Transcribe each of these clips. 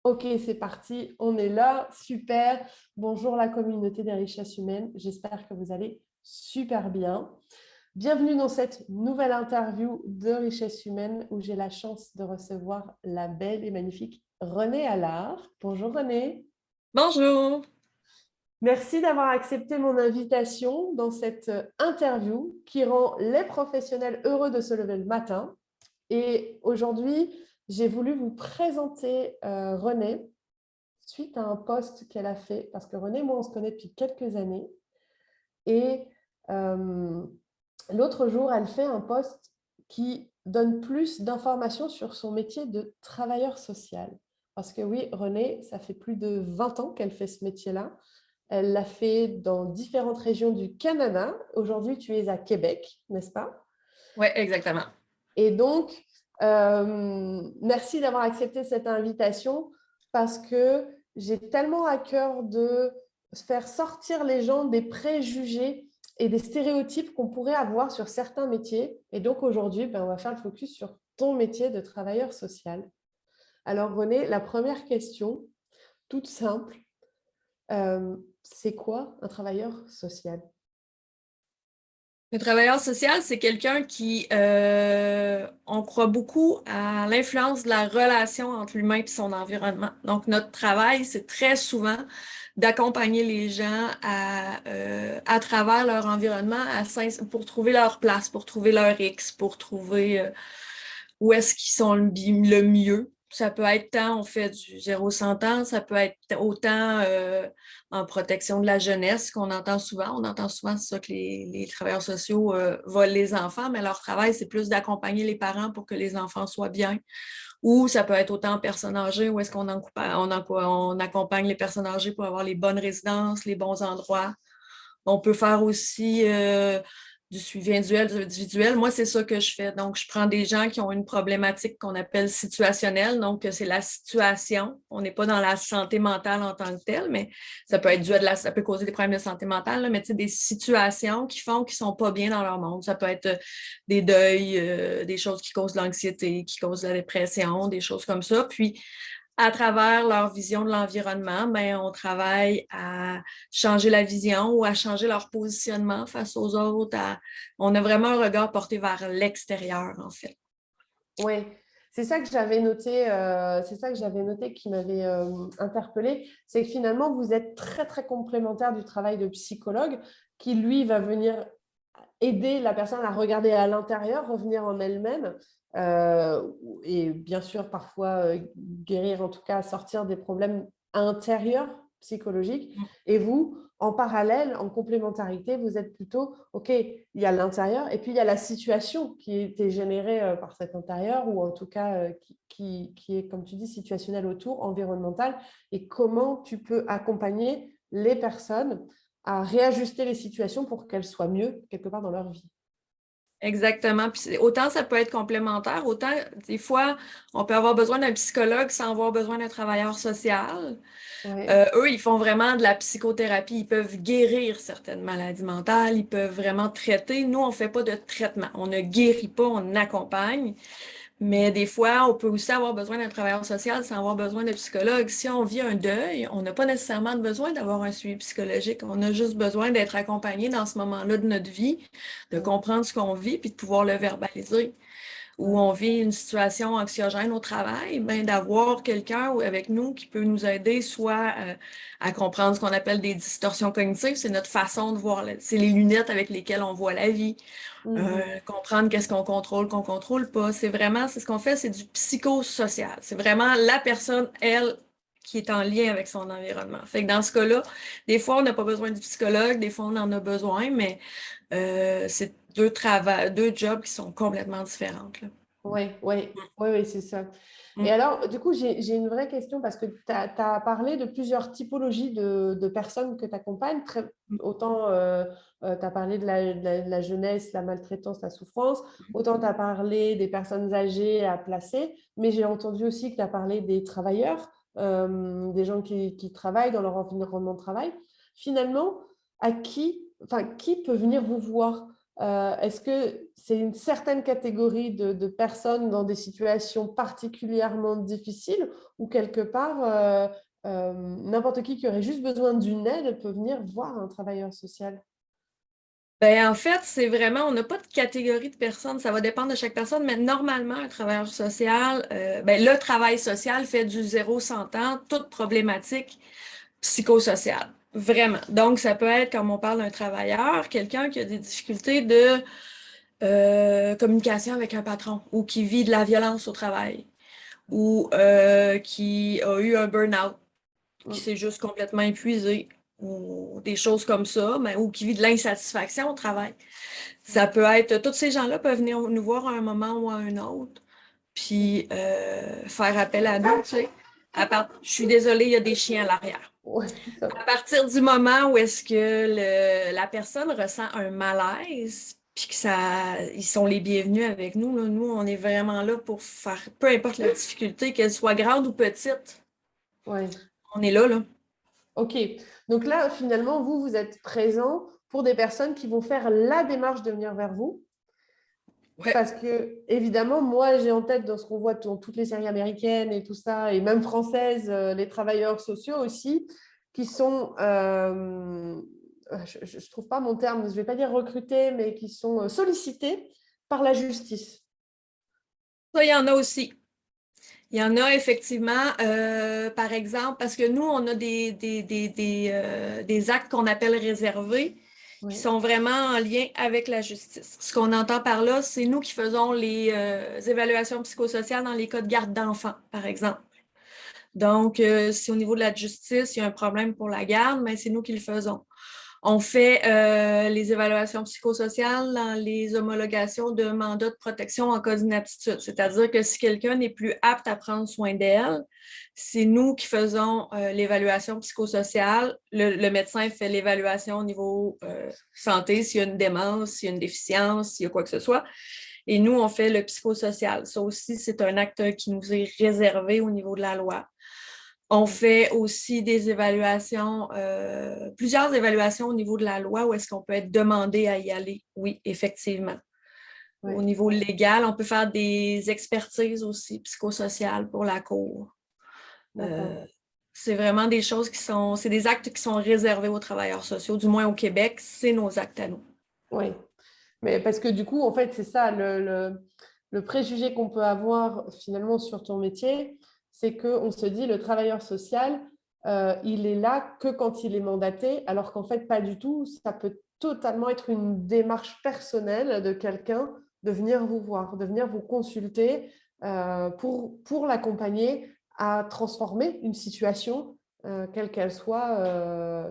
Ok, c'est parti, on est là, super. Bonjour la communauté des richesses humaines, j'espère que vous allez super bien. Bienvenue dans cette nouvelle interview de richesses humaines où j'ai la chance de recevoir la belle et magnifique Renée Allard. Bonjour Renée. Bonjour. Merci d'avoir accepté mon invitation dans cette interview qui rend les professionnels heureux de se lever le matin. Et aujourd'hui, j'ai voulu vous présenter Renée suite à un post qu'elle a fait, parce que Renée et moi, on se connaît depuis quelques années. Et euh, l'autre jour, elle fait un post qui donne plus d'informations sur son métier de travailleur social. Parce que oui, Renée, ça fait plus de 20 ans qu'elle fait ce métier-là. Elle l'a fait dans différentes régions du Canada. Aujourd'hui, tu es à Québec, n'est-ce pas? Oui, exactement. Et donc, merci d'avoir accepté cette invitation parce que j'ai tellement à cœur de faire sortir les gens des préjugés et des stéréotypes qu'on pourrait avoir sur certains métiers. Et donc aujourd'hui, on va faire le focus sur ton métier de travailleur social. Alors René, la première question, toute simple, c'est quoi un travailleur social? Le travailleur social, c'est quelqu'un qui, on croit beaucoup à l'influence de la relation entre l'humain et son environnement. Donc, notre travail, c'est très souvent d'accompagner les gens à travers leur environnement pour trouver leur place, pour trouver leur X, pour trouver où est-ce qu'ils sont le mieux. Ça peut être tant on fait du 0-100 ans, ça peut être autant en protection de la jeunesse qu'on entend souvent. On entend souvent ça que les travailleurs sociaux volent les enfants, mais leur travail, c'est plus d'accompagner les parents pour que les enfants soient bien. Ou ça peut être autant en personnes âgées, où est-ce on accompagne les personnes âgées pour avoir les bonnes résidences, les bons endroits. On peut faire aussi du suivi individuel. Moi, c'est ça que je fais. Donc, je prends des gens qui ont une problématique qu'on appelle situationnelle. Donc, c'est la situation. On n'est pas dans la santé mentale en tant que telle, mais ça peut être ça peut causer des problèmes de santé mentale, là, mais tu sais, des situations qui font qu'ils ne sont pas bien dans leur monde. Ça peut être des deuils, des choses qui causent de l'anxiété, qui causent de la dépression, des choses comme ça. Puis, à travers leur vision de l'environnement, on travaille à changer la vision ou à changer leur positionnement face aux autres. On a vraiment un regard porté vers l'extérieur, en fait. Oui, c'est ça que j'avais noté, c'est ça que j'avais noté qui m'avait interpellée, c'est que finalement, vous êtes très, très complémentaire du travail de psychologue qui, lui, va venir aider la personne à regarder à l'intérieur, revenir en elle-même euh, et bien sûr, parfois guérir, en tout cas, sortir des problèmes intérieurs psychologiques. Et vous, en parallèle, en complémentarité, vous êtes plutôt, OK, il y a l'intérieur et puis il y a la situation qui était générée par cet intérieur ou en tout cas qui est, comme tu dis, situationnelle autour, environnementale et comment tu peux accompagner les personnes à réajuster les situations pour qu'elles soient mieux quelque part dans leur vie. Exactement. Puis autant ça peut être complémentaire, autant des fois, on peut avoir besoin d'un psychologue sans avoir besoin d'un travailleur social. Ouais. Eux, ils font vraiment de la psychothérapie. Ils peuvent guérir certaines maladies mentales. Ils peuvent vraiment traiter. Nous, on ne fait pas de traitement. On ne guérit pas, on accompagne. Mais des fois, on peut aussi avoir besoin d'un travailleur social sans avoir besoin de psychologue. Si on vit un deuil, on n'a pas nécessairement besoin d'avoir un suivi psychologique. On a juste besoin d'être accompagné dans ce moment-là de notre vie, de Ouais. comprendre ce qu'on vit, puis de pouvoir le verbaliser. Ou Ouais. on vit une situation anxiogène au travail, d'avoir quelqu'un avec nous qui peut nous aider soit à comprendre ce qu'on appelle des distorsions cognitives, c'est notre façon de voir, c'est les lunettes avec lesquelles on voit la vie. Mhm. Comprendre qu'est-ce qu'on contrôle pas. C'est ce qu'on fait, c'est du psychosocial. C'est vraiment la personne, elle, qui est en lien avec son environnement. Fait que dans ce cas-là, des fois, on n'a pas besoin du psychologue, des fois, on en a besoin, mais c'est deux jobs qui sont complètement différents, là. Oui, oui, oui, oui, c'est ça. Et Mm. alors, du coup, j'ai une vraie question parce que tu as parlé de plusieurs typologies de personnes que tu accompagnes. Autant tu as parlé de la jeunesse, la maltraitance, la souffrance, autant tu as parlé des personnes âgées à placer, mais j'ai entendu aussi que tu as parlé des travailleurs, des gens qui travaillent dans leur environnement de travail. Finalement, enfin, qui peut venir vous voir? Est-ce que c'est une certaine catégorie de personnes dans des situations particulièrement difficiles ou quelque part, n'importe qui aurait juste besoin d'une aide peut venir voir un travailleur social? Ben, en fait, c'est vraiment, on n'a pas de catégorie de personnes, ça va dépendre de chaque personne, mais normalement, un travailleur social, ben, le travail social fait du 0-100 ans, toute problématique psychosociale. Vraiment. Donc, ça peut être, comme on parle d'un travailleur, quelqu'un qui a des difficultés de communication avec un patron ou qui vit de la violence au travail ou qui a eu un burn-out, qui Mm. s'est juste complètement épuisé ou des choses comme ça, mais, ou qui vit de l'insatisfaction au travail. Ça peut être, tous ces gens-là peuvent venir nous voir à un moment ou à un autre, puis faire appel à nous, tu sais. Je suis désolée, il y a des chiens à l'arrière. Ouais, ça À va. partir du moment où est-ce que la personne ressent un malaise, puis que ça, ils sont les bienvenus avec nous, là. Nous, on est vraiment là pour faire, peu importe la difficulté, qu'elle soit grande ou petite, Ouais. on est là, là. OK. Donc là, finalement, vous êtes présent pour des personnes qui vont faire la démarche de venir vers vous. Ouais. Parce que, évidemment, moi, j'ai en tête dans ce qu'on voit dans toutes les séries américaines et tout ça, et même françaises, les travailleurs sociaux aussi, qui sont, je ne trouve pas mon terme, je ne vais pas dire recrutés, mais qui sont sollicités par la justice. Ça, il y en a aussi. Il y en a effectivement, par exemple, parce que nous, on a des actes qu'on appelle réservés, qui Oui, sont vraiment en lien avec la justice. Ce qu'on entend par là, c'est nous qui faisons les évaluations psychosociales dans les cas de garde d'enfants, par exemple. Donc, si au niveau de la justice, il y a un problème pour la garde, mais c'est nous qui le faisons. On fait les évaluations psychosociales dans les homologations de mandat de protection en cas d'inaptitude. C'est-à-dire que si quelqu'un n'est plus apte à prendre soin d'elle, c'est nous qui faisons l'évaluation psychosociale. Le médecin fait l'évaluation au niveau santé, s'il y a une démence, s'il y a une déficience, s'il y a quoi que ce soit. Et nous, on fait le psychosocial. Ça aussi, c'est un acte qui nous est réservé au niveau de la loi. On fait aussi des évaluations, plusieurs évaluations au niveau de la loi où est-ce qu'on peut être demandé à y aller. Oui, effectivement. Au oui, niveau légal, on peut faire des expertises aussi psychosociales pour la cour. d'accord. Euh, c'est vraiment des choses c'est des actes qui sont réservés aux travailleurs sociaux, du moins au Québec, c'est nos actes à nous. Oui, mais parce que du coup, en fait, c'est ça, le préjugé qu'on peut avoir finalement sur ton métier, c'est qu'on se dit le travailleur social, il est là que quand il est mandaté, alors qu'en fait, pas du tout. Ça peut totalement être une démarche personnelle de quelqu'un de venir vous voir, de venir vous consulter pour l'accompagner à transformer une situation, quelle qu'elle soit,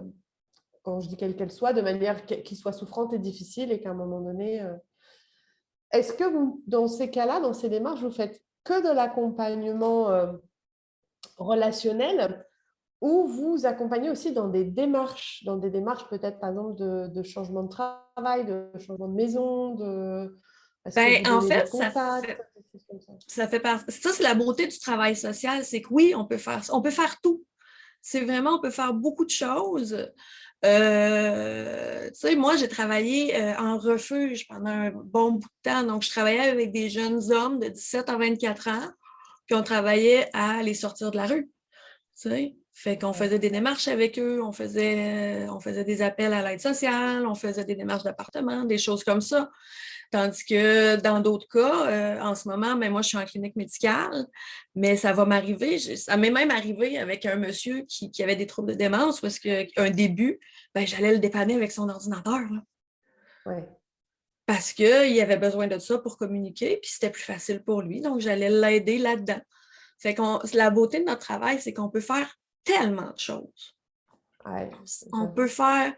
quand je dis quelle qu'elle soit, de manière qui soit souffrante et difficile et qu'à un moment donné, est-ce que vous, dans ces cas-là, dans ces démarches, vous faites que de l'accompagnement relationnel ou vous accompagnez aussi dans des démarches peut-être par exemple de changement de travail, de changement de maison, est-ce que Ben, vous en donnez des fait, contacts, des choses comme ça? ça fait partie. Ça, c'est la beauté du travail social, c'est que oui, on peut faire tout. C'est vraiment, on peut faire beaucoup de choses. Tu sais, moi, j'ai travaillé en refuge pendant un bon bout de temps. Donc, je travaillais avec des jeunes hommes de 17 à 24 ans, puis on travaillait à les sortir de la rue. Tu sais? Fait qu'on Ouais. faisait des démarches avec eux, on faisait des appels à l'aide sociale, on faisait des démarches d'appartement, des choses comme ça. Tandis que dans d'autres cas, en ce moment, mais moi, je suis en clinique médicale, mais ça va m'arriver. Ça m'est même arrivé avec un monsieur qui avait des troubles de démence parce qu'un début, ben, j'allais le dépanner avec son ordinateur, là, Ouais. parce qu'il avait besoin de ça pour communiquer, puis c'était plus facile pour lui. Donc, j'allais l'aider là-dedans. Fait qu'on, la beauté de notre travail, c'est qu'on peut faire tellement de choses. Ouais, On peut faire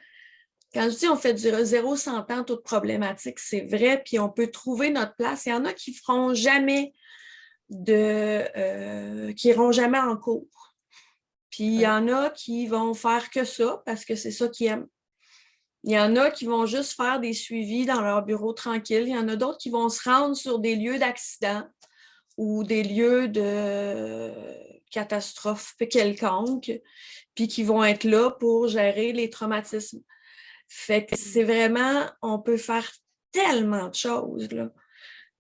quand je dis on fait du 0-100 ans, toute problématique, c'est vrai, puis on peut trouver notre place. Il y en a qui feront jamais qui iront jamais en cours. Puis il y ouais. en a qui vont faire que ça parce que c'est ça qu'ils aiment. Il y en a qui vont juste faire des suivis dans leur bureau tranquille. Il y en a d'autres qui vont se rendre sur des lieux d'accident ou des lieux de catastrophe quelconque, puis qui vont être là pour gérer les traumatismes. Fait que c'est vraiment, on peut faire tellement de choses, là.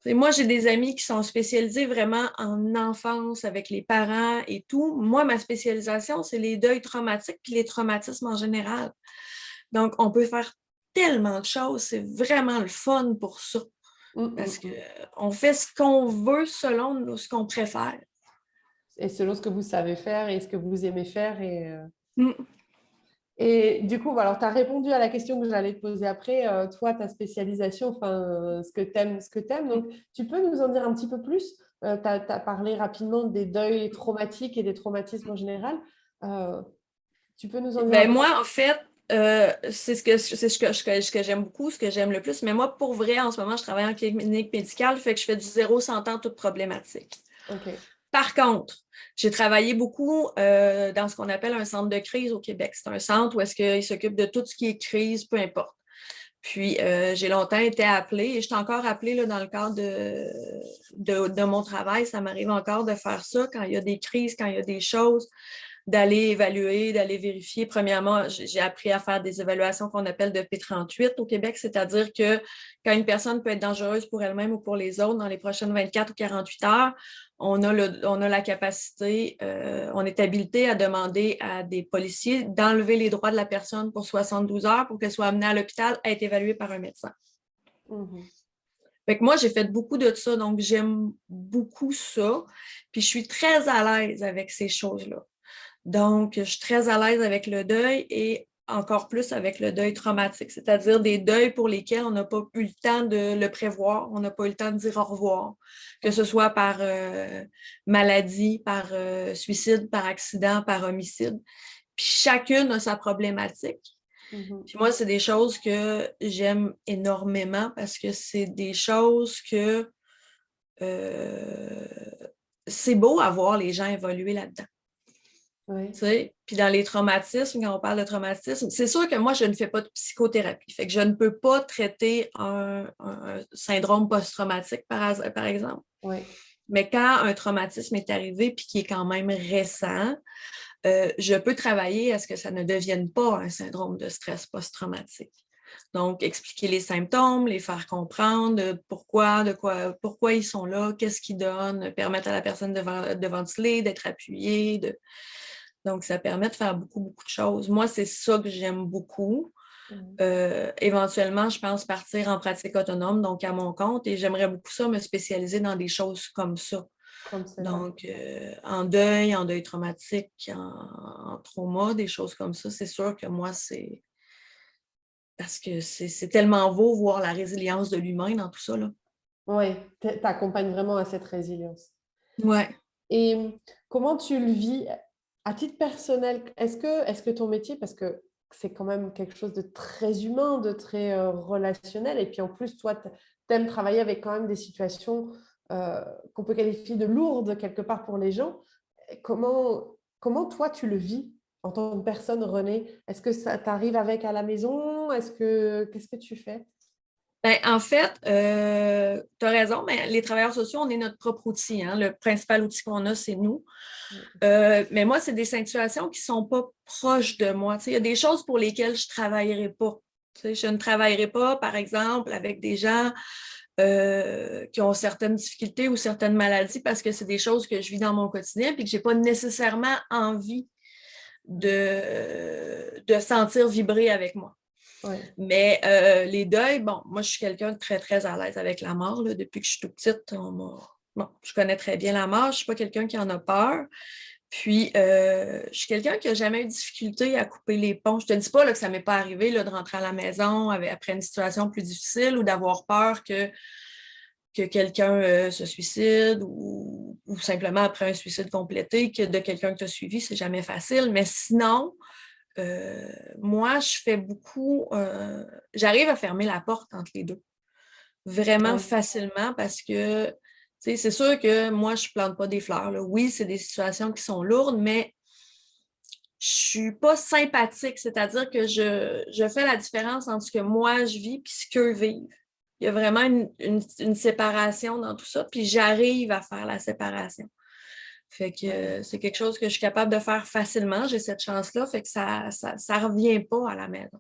Et moi, j'ai des amis qui sont spécialisés vraiment en enfance avec les parents et tout. Moi, ma spécialisation, c'est les deuils traumatiques puis les traumatismes en général. Donc, on peut faire tellement de choses. C'est vraiment le fun pour ça. Parce qu'on fait ce qu'on veut selon ce qu'on préfère. Et selon ce que vous savez faire et ce que vous aimez faire. Mm. Et du coup, alors, tu as répondu à la question que j'allais te poser après. Toi, ta spécialisation, ce que tu aimes, ce que tu aimes. Donc, tu peux nous en dire un petit peu plus? Tu as parlé rapidement des deuils traumatiques et des traumatismes en général. Tu peux nous en dire un Ben, peu plus? moi, en fait, c'est ce que j'aime beaucoup, ce que j'aime le plus. Mais moi, pour vrai, en ce moment, je travaille en clinique médicale, fait que je fais du 0 à 100 ans, toute problématique. OK. Par contre, j'ai travaillé beaucoup dans ce qu'on appelle un centre de crise au Québec. C'est un centre où est-ce qu'il s'occupe de tout ce qui est crise, peu importe. Puis, j'ai longtemps été appelée et je suis encore appelée là, dans le cadre de mon travail. Ça m'arrive encore de faire ça quand il y a des crises, quand il y a des choses, d'aller évaluer, d'aller vérifier. Premièrement, j'ai appris à faire des évaluations qu'on appelle de P38 au Québec, c'est-à-dire que quand une personne peut être dangereuse pour elle-même ou pour les autres dans les prochaines 24 ou 48 heures, on a la capacité, on est habilité à demander à des policiers d'enlever les droits de la personne pour 72 heures pour qu'elle soit amenée à l'hôpital à être évaluée par un médecin. Fait que moi, j'ai fait beaucoup de ça, donc j'aime beaucoup ça. Puis je suis très à l'aise avec ces choses-là. Donc, je suis très à l'aise avec le deuil et encore plus avec le deuil traumatique, c'est-à-dire des deuils pour lesquels on n'a pas eu le temps de le prévoir, on n'a pas eu le temps de dire au revoir, que ce soit par maladie, par suicide, par accident, par homicide. Puis chacune a sa problématique. Puis moi, c'est des choses que j'aime énormément parce que c'est des choses que c'est beau à voir les gens évoluer là-dedans. Oui. Puis dans les traumatismes, quand on parle de traumatisme, c'est sûr que moi, je ne fais pas de psychothérapie. Fait que je ne peux pas traiter un syndrome post-traumatique, par exemple. Oui. Mais quand un traumatisme est arrivé puis qui est quand même récent, je peux travailler à ce que ça ne devienne pas un syndrome de stress post-traumatique. Donc, expliquer les symptômes, les faire comprendre pourquoi ils sont là, qu'est-ce qu'ils donnent, permettre à la personne de ventiler, d'être appuyée. Donc, ça permet de faire beaucoup, beaucoup de choses. Moi, c'est ça que j'aime beaucoup. Éventuellement, je pense partir en pratique autonome, donc à mon compte, et j'aimerais beaucoup ça, me spécialiser dans des choses comme ça. Donc, en deuil traumatique, en trauma, des choses comme ça, c'est sûr que moi, c'est parce que c'est tellement beau voir la résilience de l'humain dans tout ça, là. Oui, tu accompagnes vraiment à cette résilience. Ouais. Et comment tu le vis à titre personnel? Est-ce que ton métier, parce que c'est quand même quelque chose de très humain, de très relationnel, et puis en plus, toi, tu aimes travailler avec quand même des situations qu'on peut qualifier de lourdes quelque part pour les gens. Comment toi, tu le vis en tant que personne, Renée? Est-ce que ça t'arrive avec à la maison? Qu'est-ce que tu fais? Ben, en fait, tu as raison, mais les travailleurs sociaux, on est notre propre outil. Hein. Le principal outil qu'on a, c'est nous. Mais moi, c'est des situations qui ne sont pas proches de moi. Il y a des choses pour lesquelles je ne travaillerai pas. Je ne travaillerai pas, par exemple, avec des gens qui ont certaines difficultés ou certaines maladies parce que c'est des choses que je vis dans mon quotidien et que je n'ai pas nécessairement envie de sentir vibrer avec moi. Ouais. Mais les deuils, bon, moi, je suis quelqu'un de très, très à l'aise avec la mort. Là. Depuis que je suis toute petite, je connais très bien la mort. Je ne suis pas quelqu'un qui en a peur. Puis, je suis quelqu'un qui n'a jamais eu de difficulté à couper les ponts. Je ne te dis pas là, que ça ne m'est pas arrivé là, de rentrer à la maison après une situation plus difficile ou d'avoir peur que quelqu'un se suicide ou simplement après un suicide complété, que de quelqu'un que tu as suivi, c'est jamais facile. Mais sinon, moi, je fais beaucoup, j'arrive à fermer la porte entre les deux, vraiment facilement parce que, c'est sûr que moi, je ne plante pas des fleurs. Là. Oui, c'est des situations qui sont lourdes, mais je ne suis pas sympathique, c'est-à-dire que je fais la différence entre ce que moi, je vis et ce qu'eux vivent. Il y a vraiment une séparation dans tout ça, puis j'arrive à faire la séparation. Fait que c'est quelque chose que je suis capable de faire facilement. J'ai cette chance-là, fait que ça revient pas à la maison.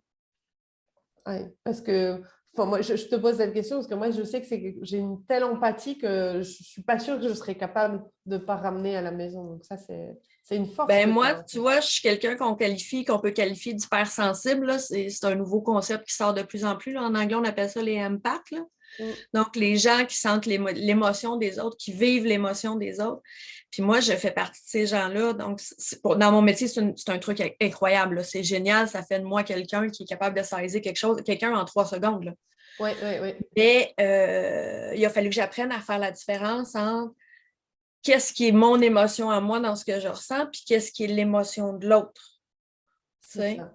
Oui, parce que Enfin, moi, je te pose cette question parce que moi, je sais que j'ai une telle empathie que je ne suis pas sûre que je serais capable de ne pas ramener à la maison. Donc ça, c'est une force Ben que tu moi, as. tu vois, je suis quelqu'un qu'on peut qualifier d'hypersensible, là. C'est un nouveau concept qui sort de plus en plus, là. En anglais, on appelle ça les empaths, là. Donc, les gens qui sentent l'émotion des autres, qui vivent l'émotion des autres. Puis moi, je fais partie de ces gens-là. Donc, dans mon métier, c'est un truc incroyable, là. C'est génial. Ça fait de moi quelqu'un qui est capable de saisir quelqu'un en 3 secondes, là. Oui, oui, oui. Mais il a fallu que j'apprenne à faire la différence entre qu'est-ce qui est mon émotion à moi dans ce que je ressens, puis qu'est-ce qui est l'émotion de l'autre. C'est ça.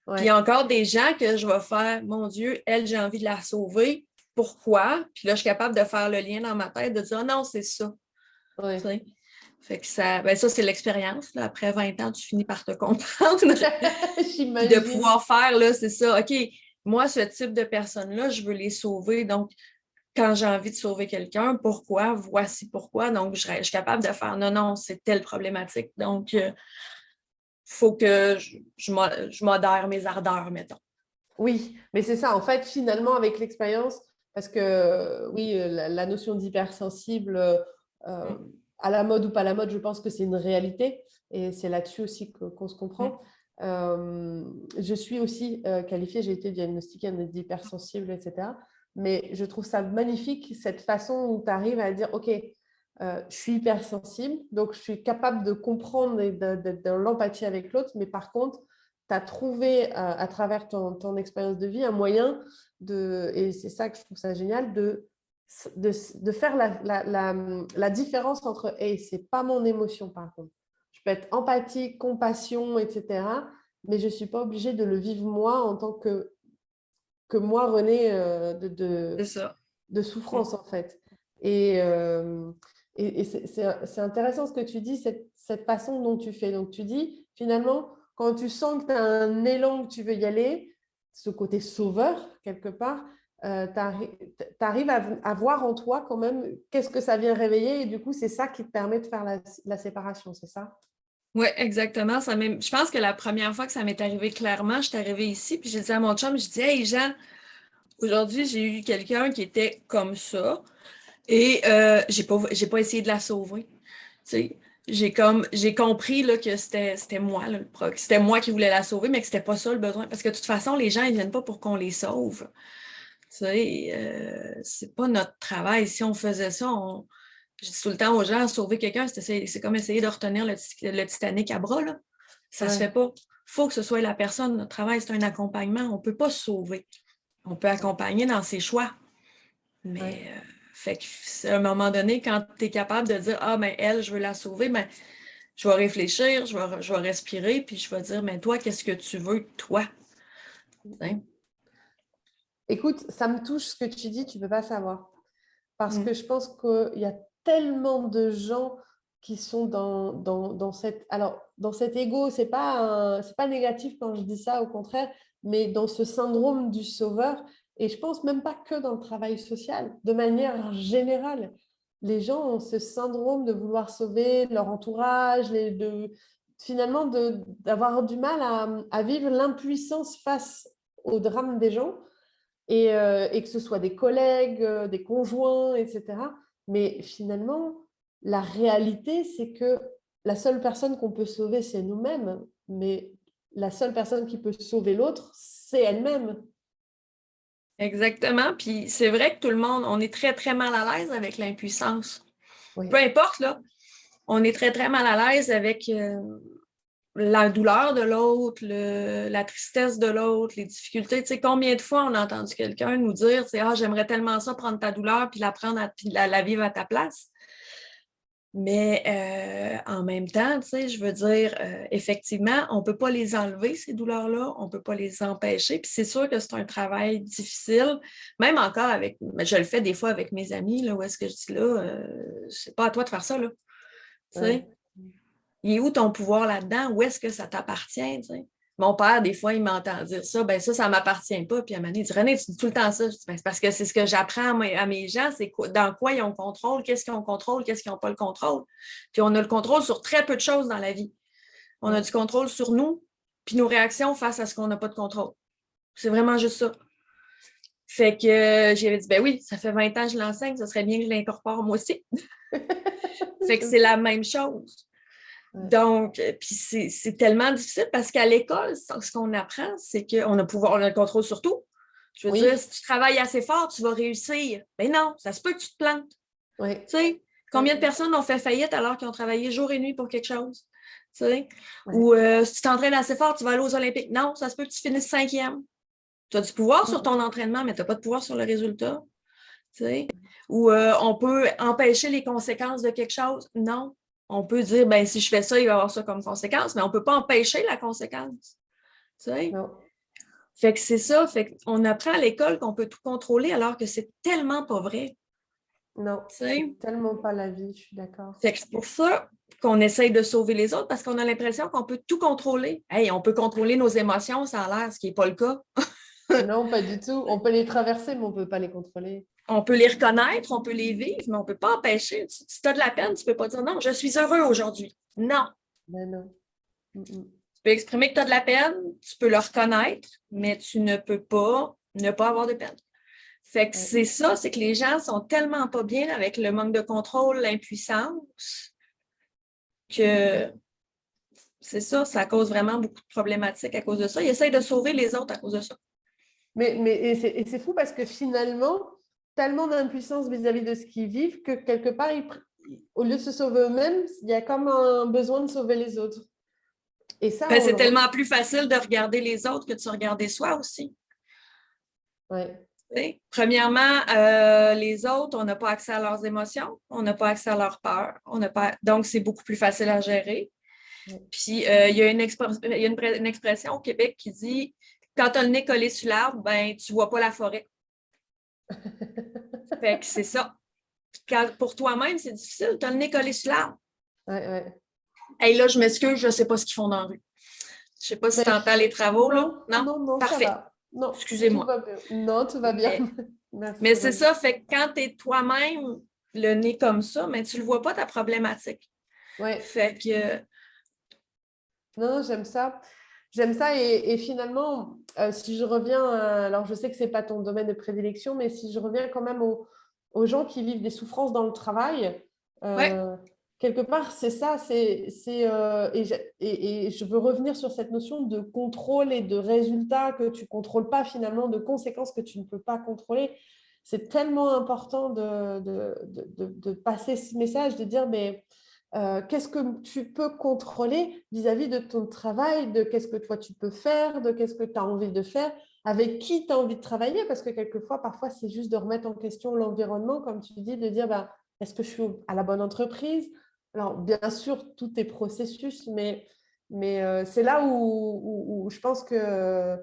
Ouais. Puis il y a encore des gens que je vais faire, mon Dieu, elle, j'ai envie de la sauver. Pourquoi? Puis là, je suis capable de faire le lien dans ma tête, de dire, non, c'est ça. Ouais. Fait que ça, c'est l'expérience. Là. Après 20 ans, tu finis par te comprendre. Puis de J'imagine. pouvoir faire, là, c'est ça. OK, moi, ce type de personnes-là, je veux les sauver. Donc, quand j'ai envie de sauver quelqu'un, pourquoi? Voici pourquoi. Donc, je suis capable de faire, non, non, c'est telle problématique. Donc, il faut que je modère mes ardeurs, mettons. Oui, mais c'est ça. En fait, finalement, avec l'expérience, parce que oui, la notion d'hypersensible, à la mode ou pas à la mode, je pense que c'est une réalité. Et c'est là-dessus aussi qu'on se comprend. Je suis aussi qualifiée, j'ai été diagnostiquée d'hypersensible, etc. Mais je trouve ça magnifique, cette façon où tu arrives à dire, OK, je suis hypersensible, donc je suis capable de comprendre et d'être dans l'empathie avec l'autre, mais par contre, tu as trouvé à travers ton expérience de vie un moyen et c'est ça que je trouve ça génial, de faire la différence entre hey, c'est pas mon émotion par contre. Je peux être empathique, compassion, etc. Mais je ne suis pas obligée de le vivre moi en tant que moi, René, C'est ça. de souffrance en fait. Et c'est intéressant ce que tu dis, cette façon dont tu fais. Donc tu dis, finalement, quand tu sens que tu as un élan, que tu veux y aller, ce côté sauveur, quelque part, tu arrives à voir en toi quand même qu'est-ce que ça vient réveiller. Et du coup, c'est ça qui te permet de faire la séparation, c'est ça? Oui, exactement. Je pense que la première fois que ça m'est arrivé clairement, je suis arrivée ici, puis j'ai dit à mon chum, je dis, hey Jean, aujourd'hui, j'ai eu quelqu'un qui était comme ça et j'ai pas essayé de la sauver. Tu sais, j'ai compris là, que c'était moi, là, que c'était moi qui voulais la sauver, mais que c'était pas ça le besoin. Parce que de toute façon, les gens, ils viennent pas pour qu'on les sauve. Tu sais, c'est pas notre travail. Si on faisait ça, je dis tout le temps aux gens, sauver quelqu'un, c'est comme essayer de retenir le Titanic à bras, là. Ça se fait pas. Il faut que ce soit la personne. Notre travail, c'est un accompagnement. On peut pas se sauver. On peut accompagner dans ses choix. Mais fait que, à un moment donné, quand tu es capable de dire ah, ben elle, je veux la sauver, ben, je vais réfléchir, je vais respirer, puis je vais dire mais toi, qu'est-ce que tu veux, toi? Hein? Écoute, ça me touche ce que tu dis, tu ne peux pas savoir. Parce que je pense qu'il y a tellement de gens qui sont dans cette... Alors, dans cet ego, c'est pas négatif quand je dis ça, au contraire, mais dans ce syndrome du sauveur. Et je pense même pas que dans le travail social, de manière générale. Les gens ont ce syndrome de vouloir sauver leur entourage, finalement d'avoir du mal à vivre l'impuissance face au drame des gens et que ce soit des collègues, des conjoints, etc. Mais finalement, la réalité, c'est que la seule personne qu'on peut sauver, c'est nous-mêmes. Mais la seule personne qui peut sauver l'autre, c'est elle-même. Exactement. Puis c'est vrai que tout le monde, on est très, très mal à l'aise avec l'impuissance. Oui. Peu importe, là, on est très, très mal à l'aise avec la douleur de l'autre, la tristesse de l'autre, les difficultés. Tu sais, combien de fois on a entendu quelqu'un nous dire, ah, j'aimerais tellement ça prendre ta douleur puis la prendre, puis la vivre à ta place. Mais en même temps, tu sais, je veux dire, effectivement, on ne peut pas les enlever, ces douleurs-là, on ne peut pas les empêcher. Puis c'est sûr que c'est un travail difficile, même encore je le fais des fois avec mes amis, là, où est-ce que je dis là, c'est pas à toi de faire ça, là. Tu sais, il est où ton pouvoir là-dedans? Où est-ce que ça t'appartient? Tu sais? Mon père, des fois, il m'entend dire ça, ben ça ne m'appartient pas. Puis à un moment donné, il dit René, tu dis tout le temps ça. Je dis, ben, c'est parce que c'est ce que j'apprends à mes gens, c'est dans quoi ils ont contrôle, qu'est-ce qu'ils ont contrôle, qu'est-ce qu'ils n'ont pas le contrôle. Puis on a le contrôle sur très peu de choses dans la vie. On a du contrôle sur nous, puis nos réactions face à ce qu'on n'a pas de contrôle. C'est vraiment juste ça. Fait que j'avais dit, ben oui, ça fait 20 ans que je l'enseigne, ça serait bien que je l'incorpore moi aussi. Fait que c'est la même chose. Ouais. Donc, puis c'est tellement difficile parce qu'à l'école, ce qu'on apprend, c'est qu'on a le contrôle sur tout. Je veux dire, Oui, si tu travailles assez fort, tu vas réussir. Mais non, ça se peut que tu te plantes. oui, Tu sais, combien de ouais, personnes ont fait faillite alors qu'ils ont travaillé jour et nuit pour quelque chose? Tu sais? ouais. Ou si tu t'entraînes assez fort, tu vas aller aux Olympiques. Non, ça se peut que tu finisses 5e. Tu as du pouvoir sur Mm. ton entraînement, mais tu n'as pas de pouvoir sur le résultat. Tu sais? Ou on peut empêcher les conséquences de quelque chose. Non. On peut dire, ben, si je fais ça, il va y avoir ça comme conséquence, mais on ne peut pas empêcher la conséquence. Tu sais? Non, Fait que c'est ça. Fait qu'on apprend à l'école qu'on peut tout contrôler alors que c'est tellement pas vrai. non, Tu sais? c'est tellement pas la vie, je suis d'accord. Fait que c'est pour ça qu'on essaye de sauver les autres parce qu'on a l'impression qu'on peut tout contrôler. Hey, on peut contrôler nos émotions, ça a l'air, ce qui n'est pas le cas. Non, pas du tout. On peut les traverser, mais on ne peut pas les contrôler. On peut les reconnaître, on peut les vivre, mais on ne peut pas empêcher. Si tu as de la peine, tu ne peux pas dire non, je suis heureux aujourd'hui. Non. Ben non. Mm, mm. Tu peux exprimer que tu as de la peine, tu peux le reconnaître, mais tu ne peux pas ne pas avoir de peine. Fait que Ouais. c'est ça, c'est que les gens sont tellement pas bien avec le manque de contrôle, l'impuissance, que c'est ça, ça cause vraiment beaucoup de problématiques à cause de ça. Ils essayent de sauver les autres à cause de ça. Et c'est fou parce que finalement, tellement d'impuissance vis-à-vis de ce qu'ils vivent que quelque part, au lieu de se sauver eux-mêmes, il y a comme un besoin de sauver les autres. Et ça, Ben, on c'est le... tellement plus facile de regarder les autres que de se regarder soi aussi. Ouais. T'sais. Premièrement, les autres, on n'a pas accès à leurs émotions, on n'a pas accès à leurs peurs, donc c'est beaucoup plus facile à gérer. Ouais. Puis, il y a une expression au Québec qui dit quand tu as le nez collé sur l'arbre, ben, tu ne vois pas la forêt. Fait que c'est ça. Pour toi-même, c'est difficile, tu as le nez collé sur l'arbre. Ouais, ouais. Hey, là, je m'excuse, je ne sais pas ce qu'ils font dans la rue. Je ne sais pas si tu Ben, entends les travaux, là. non, Non? non, non, ça Parfait. va. Non, tout Excusez-moi. va bien. Non, tout va bien. Mais, Merci, mais c'est Aurélie. ça, fait que quand tu es toi-même le nez comme ça, mais tu ne le vois pas ta problématique. Ouais. Fait que, Non, non, j'aime ça. J'aime ça et finalement, si je reviens, alors je sais que ce n'est pas ton domaine de prédilection, mais si je reviens quand même aux gens qui vivent des souffrances dans le travail, ouais, quelque part, c'est ça, et je veux revenir sur cette notion de contrôle et de résultats que tu ne contrôles pas finalement, de conséquences que tu ne peux pas contrôler. C'est tellement important de passer ce message, de dire, mais qu'est-ce que tu peux contrôler vis-à-vis de ton travail, de qu'est-ce que toi tu peux faire, de qu'est-ce que tu as envie de faire, avec qui tu as envie de travailler, parce que quelquefois, parfois, c'est juste de remettre en question l'environnement, comme tu dis, de dire, bah, est-ce que je suis à la bonne entreprise? Alors, bien sûr, tout est processus, mais c'est là où je pense que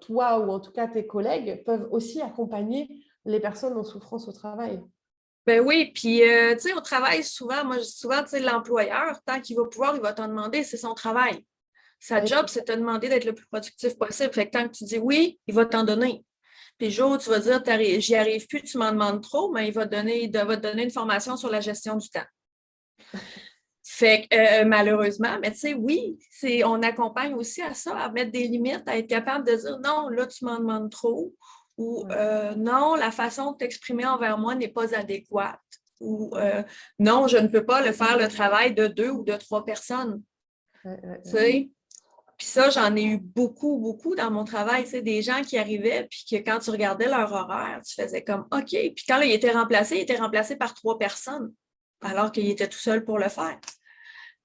toi, ou en tout cas tes collègues, peuvent aussi accompagner les personnes en souffrance au travail. ben oui, puis tu sais, au travail, souvent, moi, je dis souvent, tu sais, l'employeur, tant qu'il va pouvoir, il va t'en demander, c'est son travail. Sa Oui, job, c'est de te demander d'être le plus productif possible. Fait que tant que tu dis oui, il va t'en donner. Puis le jour où tu vas dire, j'y arrive plus, tu m'en demandes trop, mais il va te donner une formation sur la gestion du temps. Fait que malheureusement, mais tu sais, oui, on accompagne aussi à ça, à mettre des limites, à être capable de dire non, là, tu m'en demandes trop, ou ouais, non, la façon de t'exprimer envers moi n'est pas adéquate, ou non, je ne peux pas le faire le travail de 2 ou de 3 personnes. ouais, ouais, Tu ouais. sais? Puis ça, j'en ai eu beaucoup, beaucoup dans mon travail, tu sais, des gens qui arrivaient, puis que quand tu regardais leur horaire, tu faisais comme OK. Puis quand là, il était remplacé par 3 personnes, alors qu'il était tout seul pour le faire.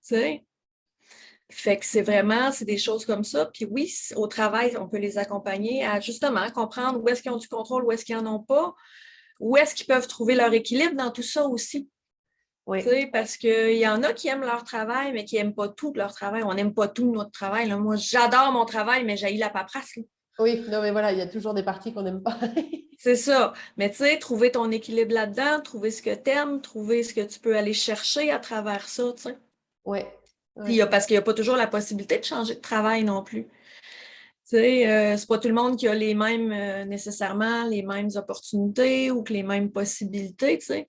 Tu sais? Fait que c'est des choses comme ça. Puis oui, au travail, on peut les accompagner à justement comprendre où est-ce qu'ils ont du contrôle, où est-ce qu'ils n'en ont pas, où est-ce qu'ils peuvent trouver leur équilibre dans tout ça aussi. Tu Oui. sais, parce qu'il y en a qui aiment leur travail, mais qui n'aiment pas tout de leur travail. On n'aime pas tout de notre travail. Là. Moi, j'adore mon travail, mais j'haïs la paperasse. Là. Oui, non, mais voilà, il y a toujours des parties qu'on n'aime pas. C'est ça. Mais tu sais, trouver ton équilibre là-dedans, trouver ce que tu aimes, trouver ce que tu peux aller chercher à travers ça, tu sais. Ouais, ouais, Parce qu'il n'y a pas toujours la possibilité de changer de travail non plus. Tu sais, c'est pas tout le monde qui a les mêmes, nécessairement, les mêmes opportunités ou que les mêmes possibilités, tu sais.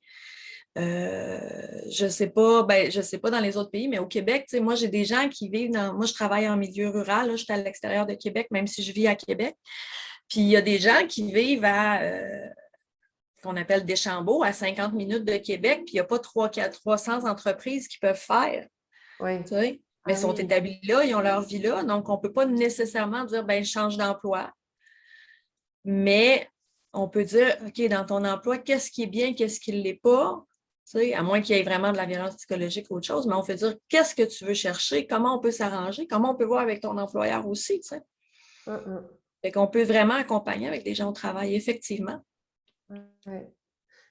Je sais pas dans les autres pays, mais au Québec, tu sais, moi, j'ai des gens qui vivent moi, je travaille en milieu rural, là, je suis à l'extérieur de Québec, même si je vis à Québec. Puis il y a des gens qui vivent à qu'on appelle Deschambault, à 50 minutes de Québec, puis il n'y a pas 300 entreprises qui peuvent faire. Oui. Tu sais? Mais ils sont établis là, ils ont leur vie là, donc on ne peut pas nécessairement dire ben change d'emploi. Mais on peut dire, OK, dans ton emploi, qu'est-ce qui est bien, qu'est-ce qui ne l'est pas? Tu sais, à moins qu'il y ait vraiment de la violence psychologique ou autre chose, mais on peut dire qu'est-ce que tu veux chercher, comment on peut s'arranger, comment on peut voir avec ton employeur aussi. Tu sais. Fait qu'on peut vraiment accompagner avec des gens au travail, effectivement. Ouais.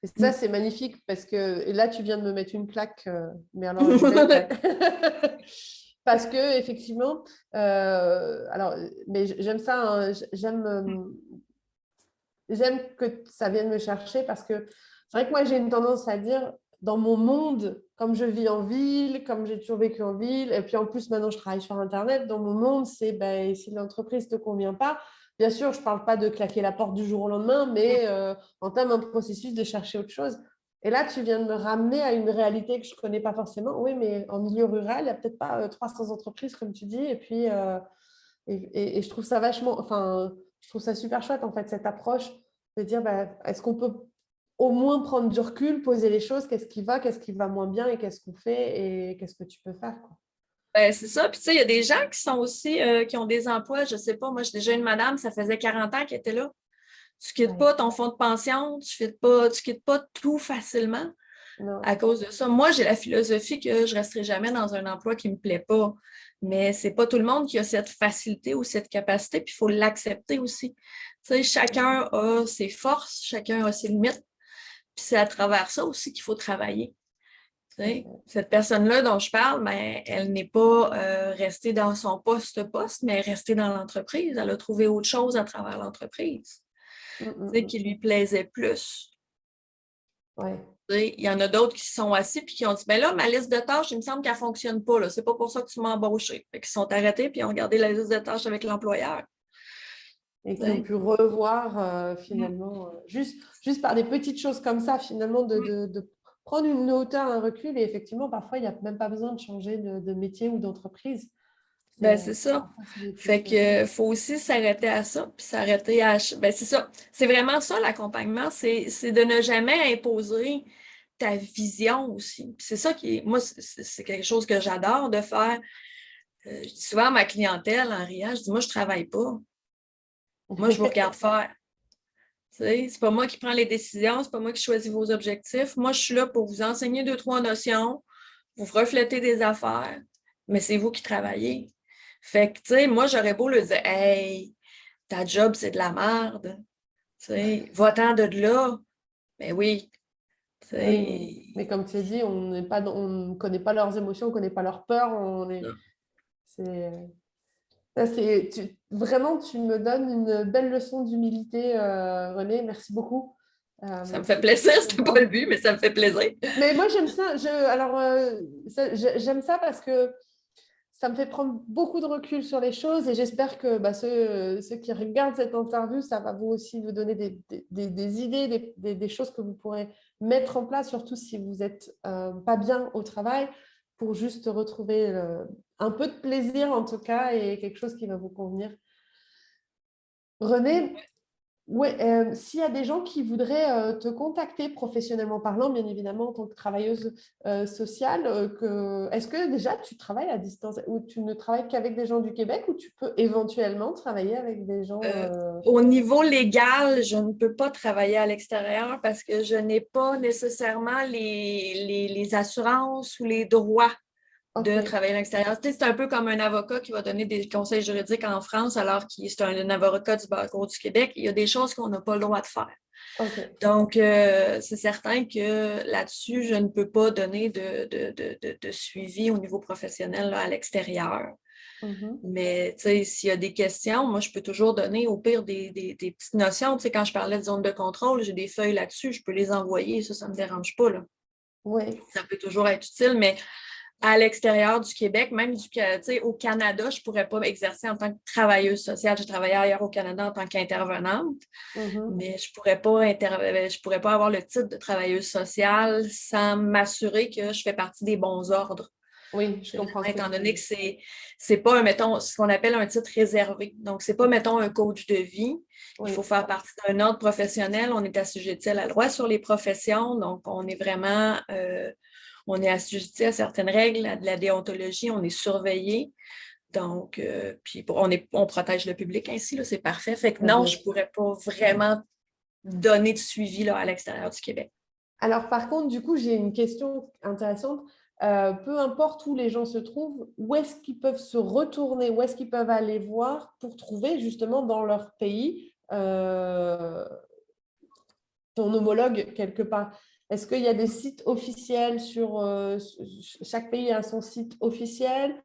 Et ça, c'est magnifique parce que et là, tu viens de me mettre une claque, mais alors une belle claque. Parce que effectivement, alors, mais j'aime ça, hein, j'aime que ça vienne me chercher parce que c'est vrai que moi, j'ai une tendance à dire, dans mon monde, comme je vis en ville, comme j'ai toujours vécu en ville, et puis en plus, maintenant, je travaille sur Internet, dans mon monde, c'est ben, si l'entreprise ne te convient pas, bien sûr, je ne parle pas de claquer la porte du jour au lendemain, mais entame un processus de chercher autre chose. Et là, tu viens de me ramener à une réalité que je ne connais pas forcément. Oui, mais en milieu rural, il n'y a peut-être pas 300 entreprises, comme tu dis, et puis et je trouve ça vachement, enfin, je trouve ça super chouette, en fait, cette approche de dire, bah, est-ce qu'on peut au moins prendre du recul, poser les choses, qu'est-ce qui va moins bien et qu'est-ce qu'on fait et qu'est-ce que tu peux faire, quoi. Ben, c'est ça. Puis, tu sais, il y a des gens qui sont aussi, qui ont des emplois, je ne sais pas, moi, j'ai déjà une madame, ça faisait 40 ans qu'elle était là. Tu ne quittes pas ton fonds de pension, tu ne quittes pas tout facilement à cause de ça. Moi, j'ai la philosophie que je ne resterai jamais dans un emploi qui ne me plaît pas. Mais ce n'est pas tout le monde qui a cette facilité ou cette capacité, puis il faut l'accepter aussi. Tu sais, chacun a ses forces, chacun a ses limites, puis c'est à travers ça aussi qu'il faut travailler. Tu sais, cette personne-là dont je parle, ben, elle n'est pas restée dans son poste, mais elle est restée dans l'entreprise. Elle a trouvé autre chose à travers l'entreprise qui lui plaisait plus. Ouais. Il y en a d'autres qui sont assis et qui ont dit, ben là, ma liste de tâches, il me semble qu'elle ne fonctionne pas. C'est pas pour ça que tu m'as embauché. Ils sont arrêtés et ont gardé la liste de tâches avec l'employeur. Et qui ont pu revoir finalement, juste par des petites choses comme ça, finalement, de prendre une hauteur, un recul. Et effectivement, parfois, il n'y a même pas besoin de changer de métier ou d'entreprise. Ben, c'est ça. Fait que faut aussi s'arrêter à ça, puis s'arrêter à... Ben, c'est ça. C'est vraiment ça, l'accompagnement, c'est de ne jamais imposer ta vision aussi. Puis c'est ça qui est... Moi, c'est quelque chose que j'adore de faire. Je dis souvent à ma clientèle en riant, je dis, moi, je ne travaille pas. Moi, je vous regarde faire. C'est pas moi qui prends les décisions, c'est pas moi qui choisis vos objectifs. Moi, je suis là pour vous enseigner 2-3 notions, vous refléter des affaires, mais c'est vous qui travaillez. Fait que, tu sais, moi, j'aurais beau le dire, hey, ta job, c'est de la merde. Tu sais, va-t'en de là. Mais oui. Oui, mais comme tu as dit, on ne connaît pas leurs émotions, on ne connaît pas leurs peurs. Vraiment, tu me donnes une belle leçon d'humilité, Renée. Merci beaucoup. Ça me fait plaisir, c'était pas le but, mais ça me fait plaisir. Mais moi, j'aime ça. J'aime ça parce que ça me fait prendre beaucoup de recul sur les choses et j'espère que ceux qui regardent cette interview, ça va vous aussi vous donner des idées, des choses que vous pourrez mettre en place, surtout si vous n'êtes pas bien au travail, pour juste retrouver un peu de plaisir en tout cas et quelque chose qui va vous convenir. Renée, ouais, s'il y a des gens qui voudraient te contacter professionnellement parlant, bien évidemment, en tant que travailleuse sociale, est-ce que déjà tu travailles à distance ou tu ne travailles qu'avec des gens du Québec ou tu peux éventuellement travailler avec des gens Au niveau légal, je ne peux pas travailler à l'extérieur parce que je n'ai pas nécessairement les assurances ou les droits de travailler à l'extérieur. Tu sais, c'est un peu comme un avocat qui va donner des conseils juridiques en France alors qu'il est un avocat du barreau du Québec. Il y a des choses qu'on n'a pas le droit de faire. Donc, c'est certain que là-dessus, je ne peux pas donner de suivi au niveau professionnel là, à l'extérieur. Mais tu sais, s'il y a des questions, moi, je peux toujours donner au pire des petites notions. Tu sais, quand je parlais de zone de contrôle, j'ai des feuilles là-dessus, je peux les envoyer. Ça ne me dérange pas. Là. Ça peut toujours être utile, mais à l'extérieur du Québec, même au Canada, je ne pourrais pas exercer en tant que travailleuse sociale. J'ai travaillé ailleurs au Canada en tant qu'intervenante, mais je ne pourrais pas avoir le titre de travailleuse sociale sans m'assurer que je fais partie des bons ordres Oui, je C'est comprends vraiment ce que étant tu veux donné dire. que c'est pas, mettons, ce qu'on appelle un titre réservé. Donc, c'est pas, mettons, un coach de vie. Il faut Oui, faire partie d'un ordre professionnel. On est assujetti à la loi sur les professions. Donc, on est vraiment, on est assujetti à certaines règles, à de la déontologie. On est surveillé. Donc, puis on protège le public ainsi, là, c'est parfait. Fait que bah, non, bien je sûr. pourrais pas vraiment donner de suivi là, à l'extérieur du Québec. Alors, par contre, du coup, j'ai une question intéressante. Peu importe où les gens se trouvent, où est-ce qu'ils peuvent se retourner, où est-ce qu'ils peuvent aller voir pour trouver justement dans leur pays ton homologue quelque part? Est-ce qu'il y a des sites officiels sur chaque pays a son site officiel,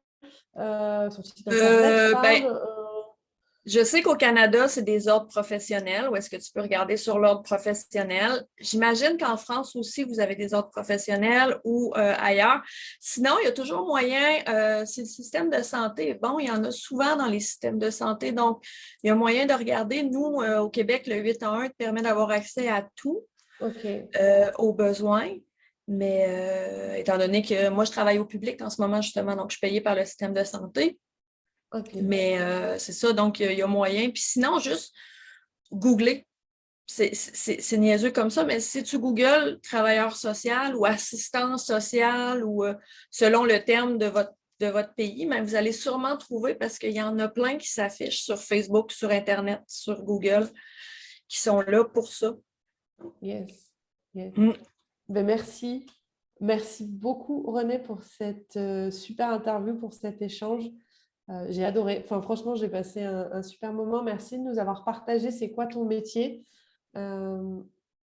son site internet, je Ben, parle. je sais qu'au Canada, c'est des ordres professionnels. Où est-ce que tu peux regarder sur l'ordre professionnel? J'imagine qu'en France aussi, vous avez des ordres professionnels ou ailleurs. Sinon, il y a toujours moyen, c'est le système de santé. Bon, il y en a souvent dans les systèmes de santé. Donc, il y a moyen de regarder. Nous, au Québec, le 811 te permet d'avoir accès à tout Ok, aux besoins. Mais étant donné que moi, je travaille au public en ce moment, justement, donc je suis payée par le système de santé. ok. Mais c'est ça, donc il y a moyen. Puis sinon, juste googler. C'est niaiseux comme ça, mais si tu googles travailleur social ou assistance sociale ou selon le terme de votre pays, mais vous allez sûrement trouver parce qu'il y en a plein qui s'affichent sur Facebook, sur Internet, sur Google, qui sont là pour ça. Yes, yes. Mm. Ben, merci. Merci beaucoup, René, pour cette super interview, pour cet échange. J'ai adoré. Enfin, franchement, j'ai passé un super moment. Merci de nous avoir partagé c'est quoi ton métier. Euh,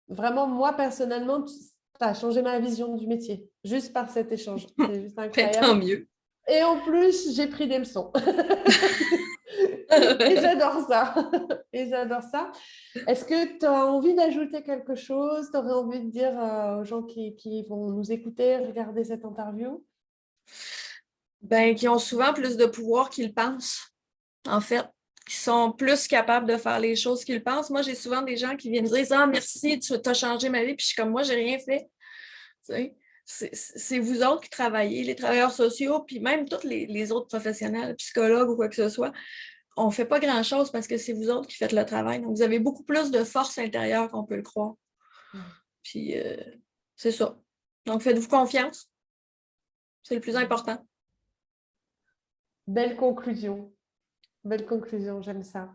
Vraiment, moi, personnellement, ça a changé ma vision du métier, juste par cet échange. C'est juste Ben, tant incroyable. mieux. Et en plus, j'ai pris des leçons. Et j'adore ça. Et j'adore ça. Est-ce que tu as envie d'ajouter quelque chose? Tu aurais envie de dire aux gens qui vont nous écouter, regarder cette interview? Ben, qui ont souvent plus de pouvoir qu'ils pensent, en fait, qui sont plus capables de faire les choses qu'ils pensent. Moi, j'ai souvent des gens qui viennent dire ah, merci, tu as changé ma vie, puis je suis comme moi, j'ai rien fait. Tu sais, c'est vous autres qui travaillez, les travailleurs sociaux, puis même tous les autres professionnels, psychologues ou quoi que ce soit. On ne fait pas grand-chose parce que c'est vous autres qui faites le travail. Donc, vous avez beaucoup plus de force intérieure qu'on peut le croire. Puis, c'est ça. Donc, faites-vous confiance. C'est le plus important. Belle conclusion. Belle conclusion, j'aime ça.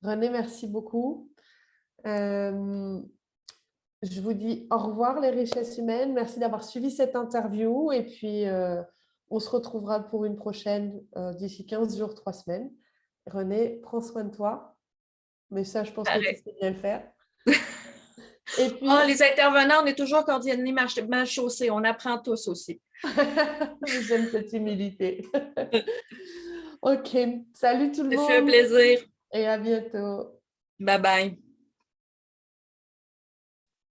René, merci beaucoup. Euh, je vous dis au revoir les richesses humaines. Merci d'avoir suivi cette interview et puis on se retrouvera pour une prochaine d'ici 15 jours, 3 semaines. René, prends soin de toi. Mais ça, je pense que tu Pareil. sais bien le faire. Et Ah, puis, les intervenants, on est toujours coordonnés mal chaussés. On apprend tous aussi. j'aime cette humilité. Ok, salut tout le Ça fait un monde plaisir. et à bientôt. Bye bye.